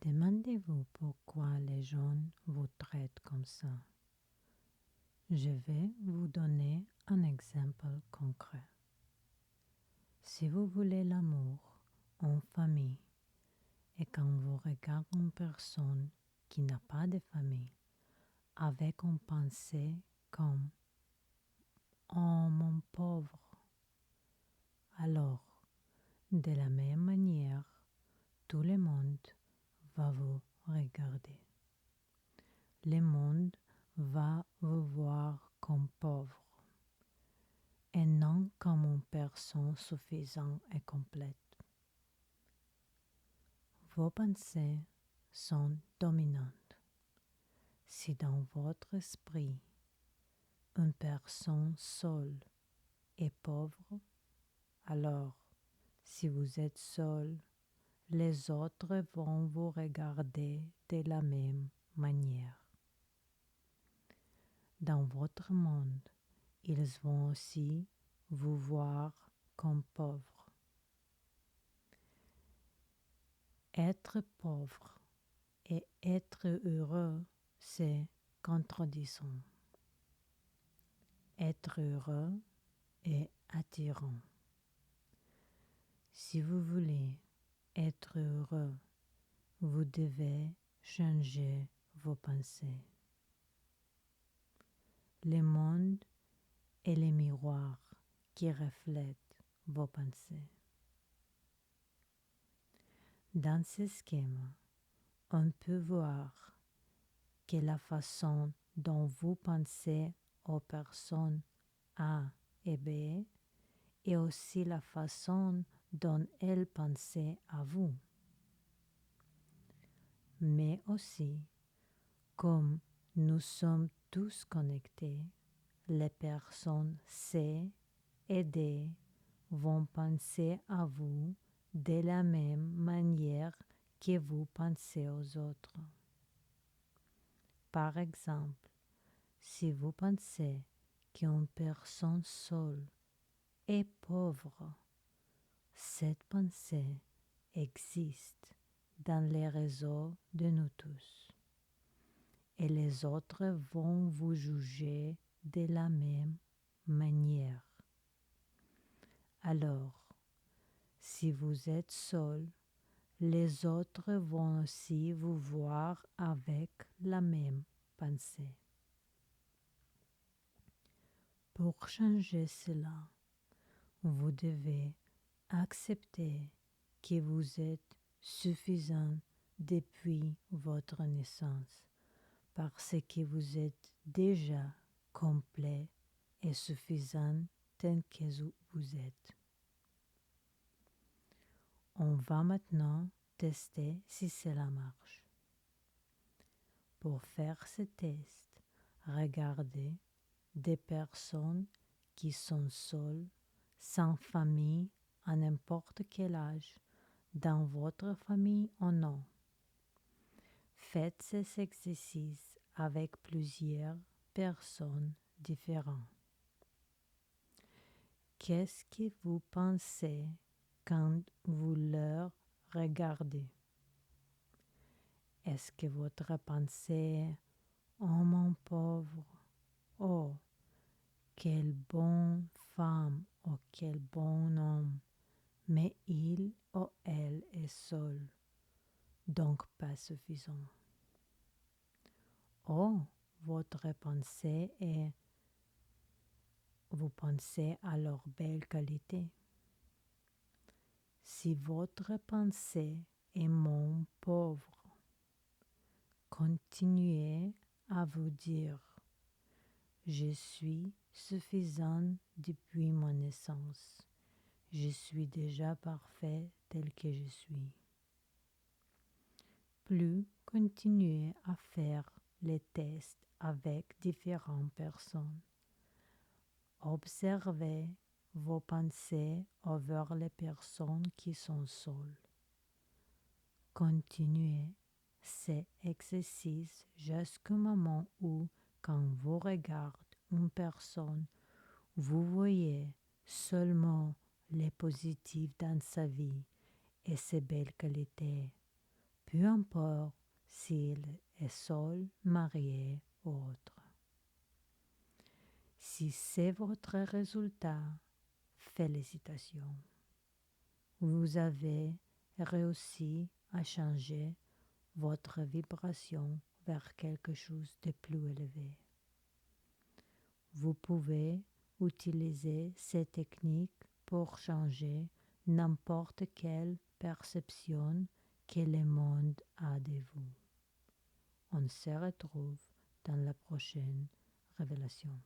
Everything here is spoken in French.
Demandez-vous pourquoi les gens vous traitent comme ça. Je vais vous donner un exemple concret. Si vous voulez l'amour en famille et quand vous regardez une personne qui n'a pas de famille avec une pensée comme «Oh mon pauvre», alors de la même manière, tout le monde va vous regarder. Le monde va vous voir comme pauvre et non comme une personne suffisante et complète. Vos pensées sont dominantes. Si dans votre esprit, une personne seule est pauvre, alors si vous êtes seul, les autres vont vous regarder de la même manière. Dans votre monde, ils vont aussi vous voir comme pauvre. Être pauvre et être heureux, c'est contradisant. Être heureux est attirant. Si vous voulez être heureux, vous devez changer vos pensées. Le monde est le miroir qui reflète vos pensées. Dans ce schéma, on peut voir que la façon dont vous pensez aux personnes A et B est aussi la façon dont elles pensaient à vous. Mais aussi, comme nous sommes tous connectés, les personnes C et D vont penser à vous de la même manière que vous pensez aux autres. Par exemple, si vous pensez qu'une personne seule est pauvre, cette pensée existe dans les réseaux de nous tous. Et les autres vont vous juger de la même manière. Alors, si vous êtes seul, les autres vont aussi vous voir avec la même pensée. Pour changer cela, vous devez accepter que vous êtes suffisant depuis votre naissance parce que vous êtes déjà complet et suffisant tel que vous êtes. On va maintenant tester si cela marche. Pour faire ce test, regardez des personnes qui sont seules, sans famille, à n'importe quel âge, dans votre famille ou non. Faites ces exercices avec plusieurs personnes différentes. Qu'est-ce que vous pensez quand vous leur regardez? Est-ce que votre pensée est « Oh mon pauvre, oh, quelle bonne femme, oh, quel bon homme, mais il ou elle est seul, donc pas suffisant. » Oh, votre pensée est vous pensez à leur belle qualité. Si votre pensée est mon pauvre, continuez à vous dire je suis suffisant depuis ma naissance. Je suis déjà parfait tel que je suis. Plus continuez à faire les tests avec différentes personnes. Observez vos pensées envers les personnes qui sont seules. Continuez ces exercices jusqu'au moment où, quand vous regardez une personne, vous voyez seulement les positifs dans sa vie et ses belles qualités. peu importe s'il est seul, marié ou autre. Si c'est votre résultat, félicitations. Vous avez réussi à changer votre vibration vers quelque chose de plus élevé. Vous pouvez utiliser ces techniques pour changer n'importe quelle perception que le monde a de vous. On se retrouve dans la prochaine révélation.